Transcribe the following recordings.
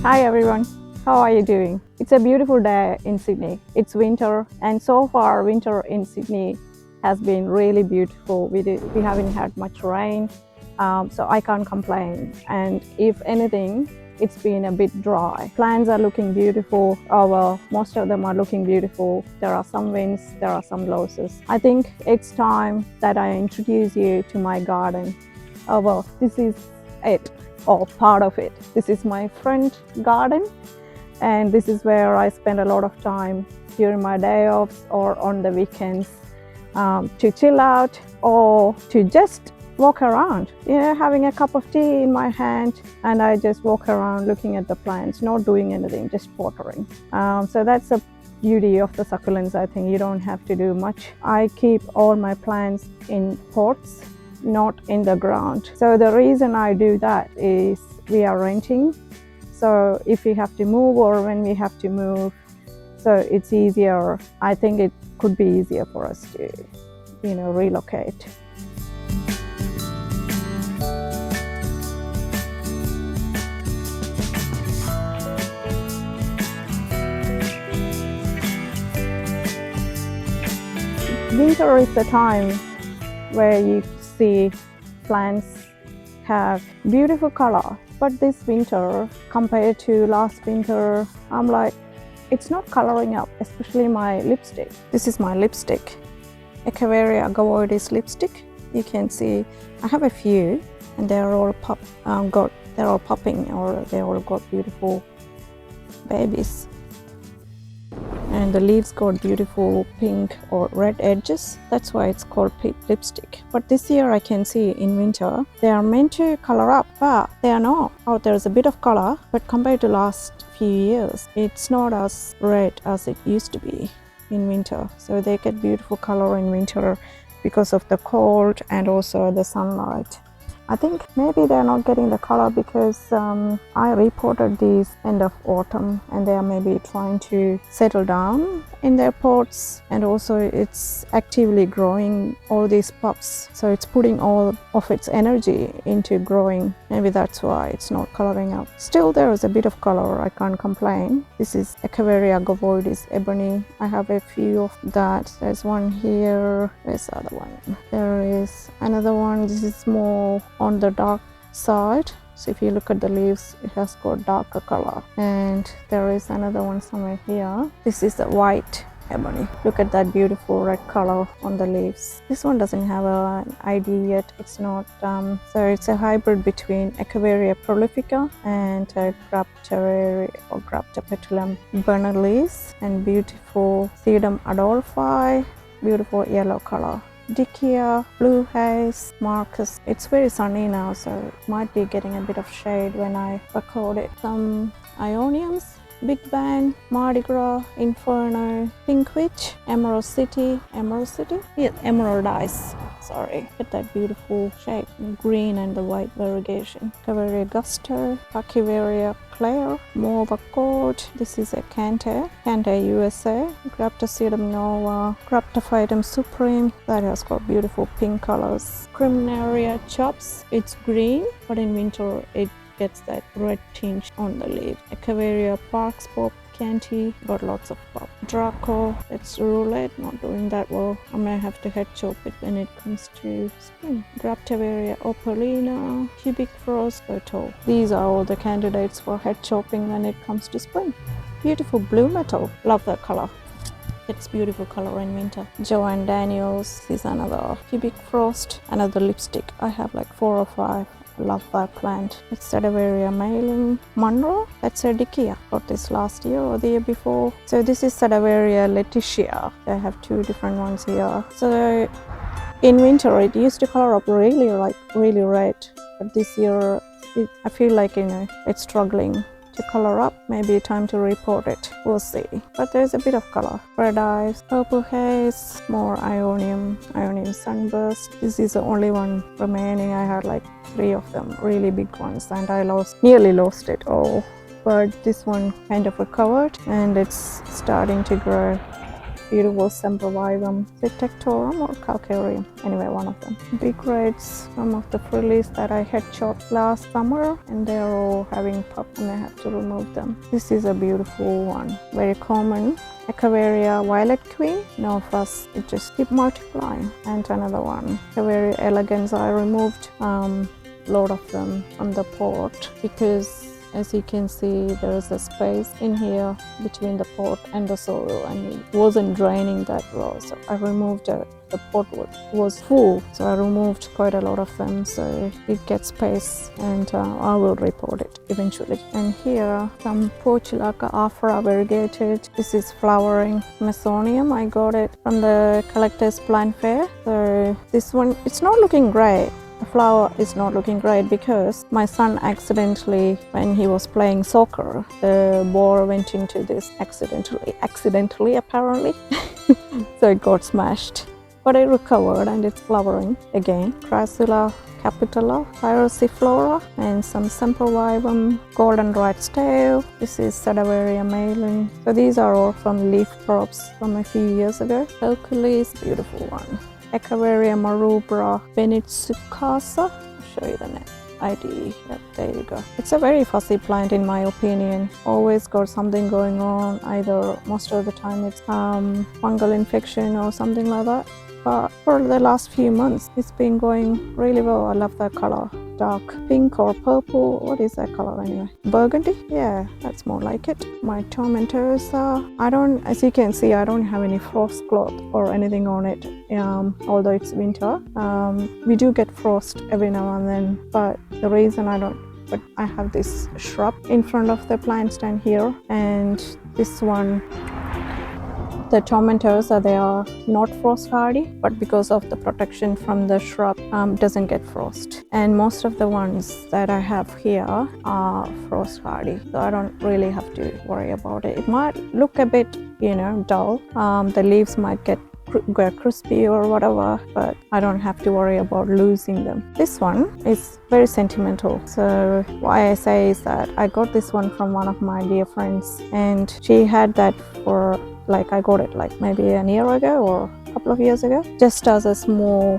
Hi everyone, how are you doing? It's a beautiful day in Sydney. It's winter, and so far winter in Sydney has been really beautiful. We haven't had much rain, so I can't complain. And if anything, it's been a bit dry. Plants are looking beautiful. Most of them are looking beautiful. There are some wins, there are some losses. I think it's time that I introduce you to my garden. This is it, or part of it. This is my front garden, and this is where I spend a lot of time during my day offs or on the weekends to chill out or to just walk around, having a cup of tea in my hand, and I just walk around looking at the plants, not doing anything, just watering. So that's the beauty of the succulents. I think you don't have to do much. I keep all my plants in pots, not in the ground. So the reason I do that is we are renting. So if we have to move or when we have to move, so it's easier. I think it could be easier for us to, relocate. Winter is the time where you see plants have beautiful color, but this winter compared to last winter, I'm like, it's not coloring up, especially my lipstick. This is my lipstick, Agaves lipstick. You can see I have a few, and they're all popping, or they all got beautiful babies. And the leaves got beautiful pink or red edges. That's why it's called pink lipstick. But this year I can see in winter, they are meant to color up, but they are not. Oh, there's a bit of color, but compared to last few years, it's not as red as it used to be in winter. So they get beautiful color in winter because of the cold and also the sunlight. I think maybe they're not getting the color because I reported these end of autumn, and they are maybe trying to settle down in their pots, and also it's actively growing all these pups, so it's putting all of its energy into growing. Maybe that's why it's not coloring up. Still, there is a bit of color, I can't complain. This is Echeverias ebony. I have a few of that. There's one here. Where's the other one? There is another one. This is more on the dark side. So if you look at the leaves, it has got darker color. And there is another one somewhere here. This is the white ebony. Look at that beautiful red color on the leaves. This one doesn't have an ID yet. It's not, so it's a hybrid between Echeveria prolifica and Grapteveria or Graptopetulum bernalis, and beautiful Sedum adolphi, beautiful yellow color. Dickia, blue haze, Marcus. It's very sunny now, so it might be getting a bit of shade when I record it. Some Ioniums, Big Bang, Mardi Gras, Inferno, Pink Witch, Emerald City, yeah, Emerald Ice. Sorry, look at that beautiful shape, green and the white variegation. Caveria Guster, Pachiveria Claire, Mauve Accord. This is a Canter USA, Graptosedum Nova, Graptophytum Supreme. That has got beautiful pink colors. Criminaria Chops, it's green, but in winter it gets that red tinge on the leaf. Echeveria Parks Pop Canty, got lots of pop. Draco, it's roulette, not doing that well. I may have to head chop it when it comes to spring. Grapteveria Opalina, Cubic Frost, Bertol. These are all the candidates for head chopping when it comes to spring. Beautiful blue metal, love that color. It's beautiful color in winter. Joanne Daniels is another Cubic Frost, another lipstick. I have like 4 or 5. Love that plant. It's Sadeveria malum. Monroe, that's a Dickia. Got this last year or the year before. So this is Sadeveria letitia. I have 2 different ones here. So in winter it used to color up really red, but this year I feel like it's struggling to color up. Maybe time to report it. We'll see. But there's a bit of color. Red eyes, purple haze, more Ionium sunburst. This is the only one remaining. I had like 3 of them, really big ones, and I nearly lost it all. But this one kind of recovered, and it's starting to grow. beautiful sempervivum, detectorum or calcareum, anyway, one of them. Big reds, some of the frillies that I had chopped last summer, and they're all having pups and I have to remove them. This is a beautiful one, very common. Echeveria violet queen, no fuss, it just keep multiplying. And another one, Echeveria elegans, I removed lot of them from the pot because as you can see there is a space in here between the pot and the soil and it wasn't draining that well, so I removed it. The pot was full, so I removed quite a lot of them so it gets space, and I will report it eventually. And here some Portulaca afra variegated. This is flowering Mesonium. I got it from the collector's plant fair. So this one, it's not looking great. The flower is not looking great because my son accidentally, when he was playing soccer, the ball went into this accidentally apparently. So it got smashed. But it recovered and it's flowering again. Crassula capitula, pyraciflora, and some sempervivum, golden rat's tail. This is Echeverias malin. So these are all from leaf crops from a few years ago. Hercules, beautiful one. Echeverias marubra, Benitsucasa. I'll show you the ID. Yep, there you go. It's a very fussy plant in my opinion. Always got something going on. Either most of the time it's fungal infection or something like that. But for the last few months, it's been going really well. I love that color. Dark pink or purple. What is that color anyway? Burgundy? Yeah, that's more like it. My tomentosa. As you can see, I don't have any frost cloth or anything on it. Although it's winter. We do get frost every now and then. But the reason I have this shrub in front of the plant stand here. And this one, the tomentosa, they are not frost hardy, but because of the protection from the shrub, doesn't get frost. And most of the ones that I have here are frost hardy, so I don't really have to worry about it. It might look a bit, dull. The leaves might get crispy or whatever, but I don't have to worry about losing them. This one is very sentimental. So why I say is that I got this one from one of my dear friends, and she had that for I got it maybe a year ago or a couple of years ago, just as a small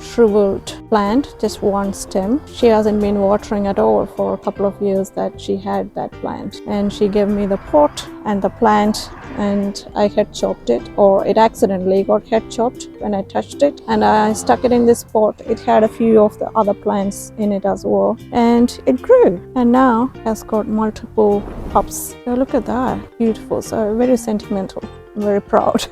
shriveled plant, just one stem. She hasn't been watering at all for a couple of years that she had that plant, and she gave me the pot and the plant, and I had chopped it, or it accidentally got head chopped when I touched it, and I stuck it in this pot. It had a few of the other plants in it as well, and it grew, and now has got multiple pups. So look at that, beautiful. So very sentimental. I'm very proud.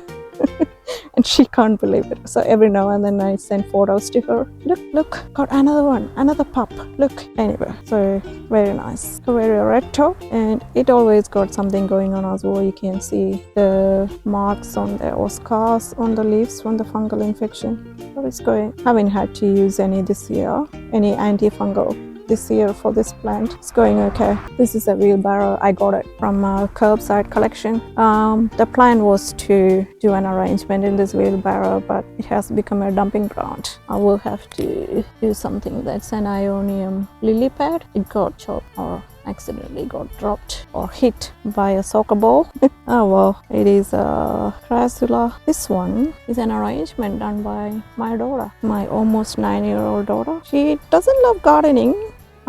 And she can't believe it. So every now and then I send photos to her. Look, got another one, another pup. Look. Anyway, so very nice. Very red top, and it always got something going on as well. You can see the marks on there or scars on the leaves from the fungal infection. So it's going. Haven't had to use any this year, any antifungal this year for this plant. It's going okay. This is a wheelbarrow. I got it from a curbside collection. The plan was to do an arrangement in this wheelbarrow, but it has become a dumping ground. I will have to do something. That's an Ionium lily pad. It got chopped or accidentally got dropped or hit by a soccer ball. Oh well, it is a Crassula. This one is an arrangement done by my daughter, my almost 9-year-old daughter. She doesn't love gardening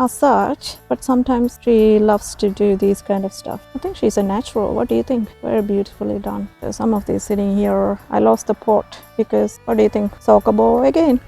as such, but sometimes she loves to do these kind of stuff. I think she's a natural. What do you think? Very beautifully done. So some of these sitting here, I lost the pot because, what do you think? Soccer ball again.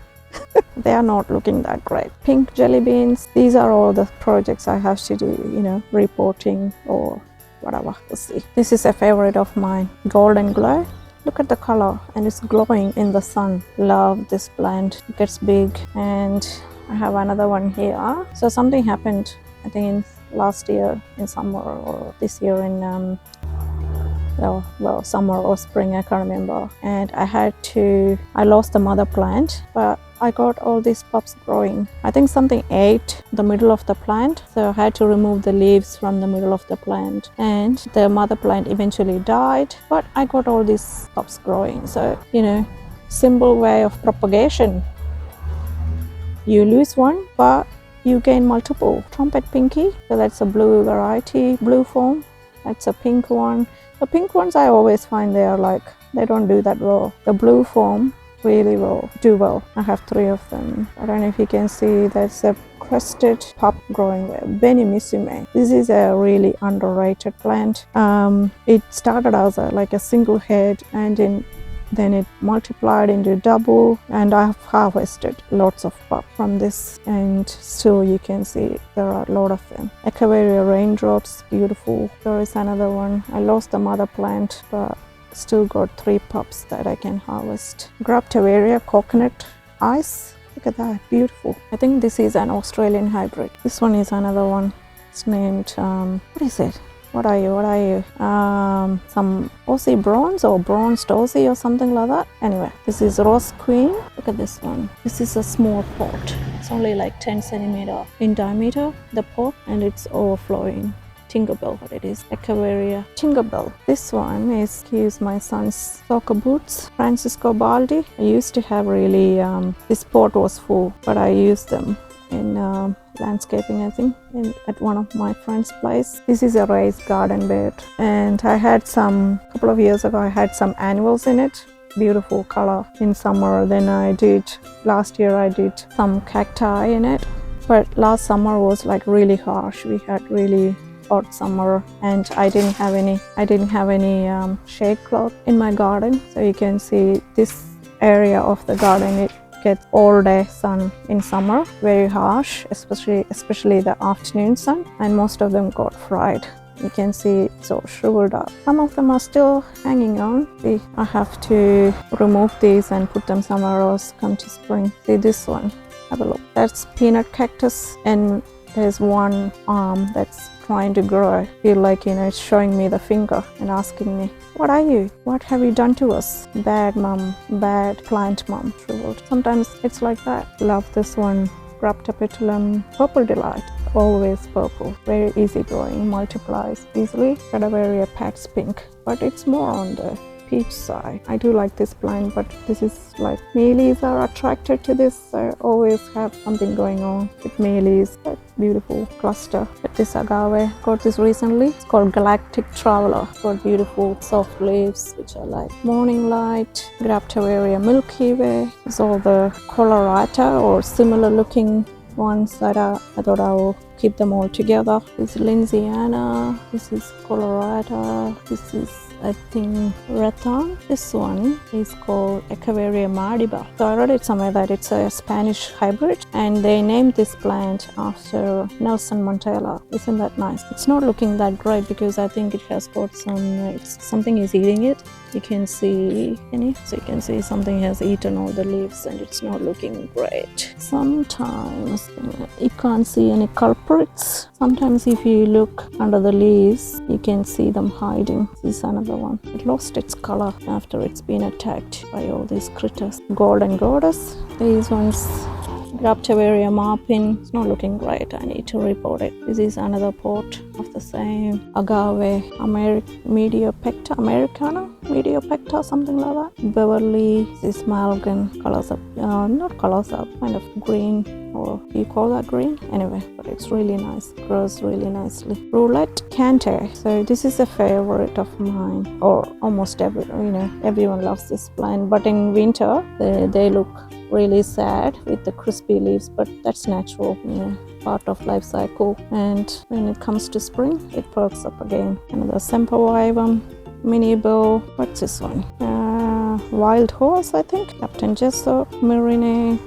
They are not looking that great. Pink jelly beans. These are all the projects I have to do, reporting or whatever. We'll see. This is a favorite of mine. Golden glow. Look at the color, and it's glowing in the sun. Love this plant. It gets big, and I have another one here. So something happened, I think in last year in summer, or this year in summer or spring, I can't remember. And I lost the mother plant, but I got all these pups growing. I think something ate the middle of the plant, so I had to remove the leaves from the middle of the plant, and the mother plant eventually died, but I got all these pups growing. So, simple way of propagation. You lose one, but you gain multiple. Trumpet pinky, so that's a blue variety, blue form. That's a pink one. The pink ones I always find they are they don't do that well. The blue form really do well. I have 3 of them. I don't know if you can see, that's a crested pup growing there, Benimissime. This is a really underrated plant. It started as like a single head, and then it multiplied into double, and I've harvested lots of pup from this, and still you can see there are a lot of them. Echeveria raindrops, beautiful. There is another one. I lost the mother plant, but still got 3 pups that I can harvest. Echeverias coconut ice. Look at that, beautiful. I think this is an Australian hybrid. This one is another one. It's named, what is it? What are you? Some Aussie bronze or bronzed Aussie or something like that. Anyway, this is Rose Queen. Look at this one. This is a small pot. It's only like 10 centimeter in diameter, the pot, and it's overflowing. Tinkerbell, what it is. Echeveria Tinkerbell. This one is, excuse my son's soccer boots. Francisco Baldi. I used to have really, this pot was full, but I used them in landscaping, I think, at one of my friend's place. This is a raised garden bed, and I had a couple of years ago, I had some annuals in it. Beautiful color in summer. Then last year I did some cacti in it, but last summer was like really harsh. We had really hot summer, and I didn't have any shade cloth in my garden. So you can see this area of the garden, it gets all day sun in summer, very harsh, especially the afternoon sun, and most of them got fried. You can see it's all shriveled up. Some of them are still hanging on. See, I have to remove these and put them somewhere else come to spring. See this one, have a look. That's peanut cactus, and there's one arm that's trying to grow. I feel like, it's showing me the finger and asking me, what are you? What have you done to us? Bad mom, bad plant mom, shriveled. Sometimes it's like that. Love this one, Graptopetulum Purple Delight. Always purple, very easy growing, multiplies easily. Echeverias Pax Pink, but it's more on the peach side. I do like this plant, but this is like, mealies are attracted to this. I always have something going on with mealies. That beautiful cluster. But this agave, got this recently. It's called Galactic Traveler. Got beautiful soft leaves, which are like Morning Light. Graptopetulum Milky Way. It's all the colorata or similar looking ones that I thought I will keep them all together. This is Lindsayana. This is Colorata. This is, I think, Rathan. This one is called Echeveria Mardiba. So I read it somewhere that it's a Spanish hybrid, and they named this plant after Nelson Mandela. Isn't that nice? It's not looking that great because I think it has got something is eating it. You can see something has eaten all the leaves, and it's not looking great. Sometimes you can't see any culprits. Sometimes if you look under the leaves, you can see them hiding. This is another one. It lost its color after it's been attacked by all these critters. Golden Goddess. These ones, Graptopetulum Marpin. It's not looking great. I need to report it. This is another pot of the same Agave Mediopecta Americana, Mediopecta, something like that. Beverly. This is Malgan. Colors up, not colors up, kind of green. Or you call that green? Anyway, but it's really nice. Grows really nicely. Roulette Cante. So this is a favorite of mine, or almost everyone loves this plant. But in winter, they look really sad with the crispy leaves, but that's natural, part of life cycle. And when it comes to spring, it perks up again. Another Sempervivum, Mini Bill. What's this one? Wild Horse, I think. Captain Gesso, Myrine.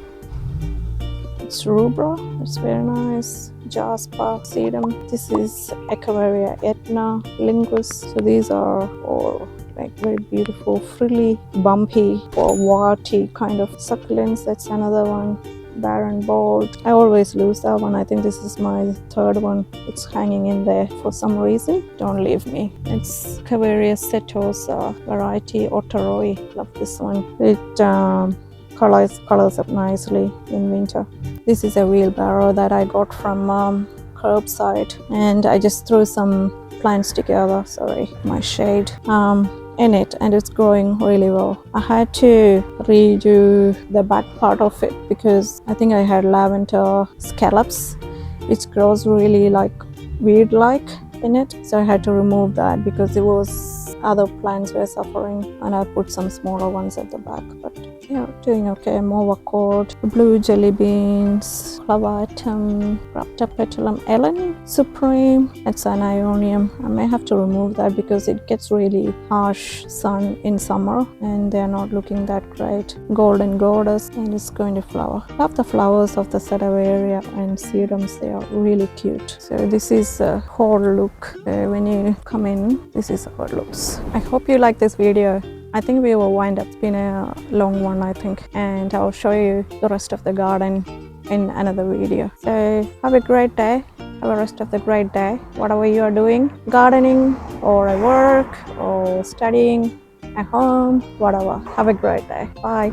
It's Rubra, it's very nice. Jasper, Sedum. This is Echeveria Etna, Lingus. So these are all like very beautiful, frilly, bumpy or warty kind of succulents. That's another one. Barren Bold. I always lose that one. I think this is my third one. It's hanging in there for some reason. Don't leave me. It's Echeverias setosa variety Otteroi. Love this one. It colors up nicely in winter. This is a wheelbarrow that I got from curbside, and I just threw some plants together. Sorry, my shade. In it, and it's growing really well. I had to redo the back part of it because I think I had lavender scallops, which grows really like weed-like in it. So I had to remove that because it was other plants were suffering, and I put some smaller ones at the back. But yeah, doing okay. Mova cord, blue jelly beans, clavatum, Graptopetalum ellen, supreme. It's an ionium. I may have to remove that because it gets really harsh sun in summer and they're not looking that great. Golden goddess, and it's going to flower. Love the flowers of the Echeverias and serums. They are really cute. So this is a whole look. When you come in, this is how it looks. I hope you like this video. I think we will wind up. It's been a long one, I think, and I'll show you the rest of the garden in another video. So have a great day. Have a rest of the great day. Whatever you are doing, gardening or at work or studying at home, whatever. Have a great day. Bye.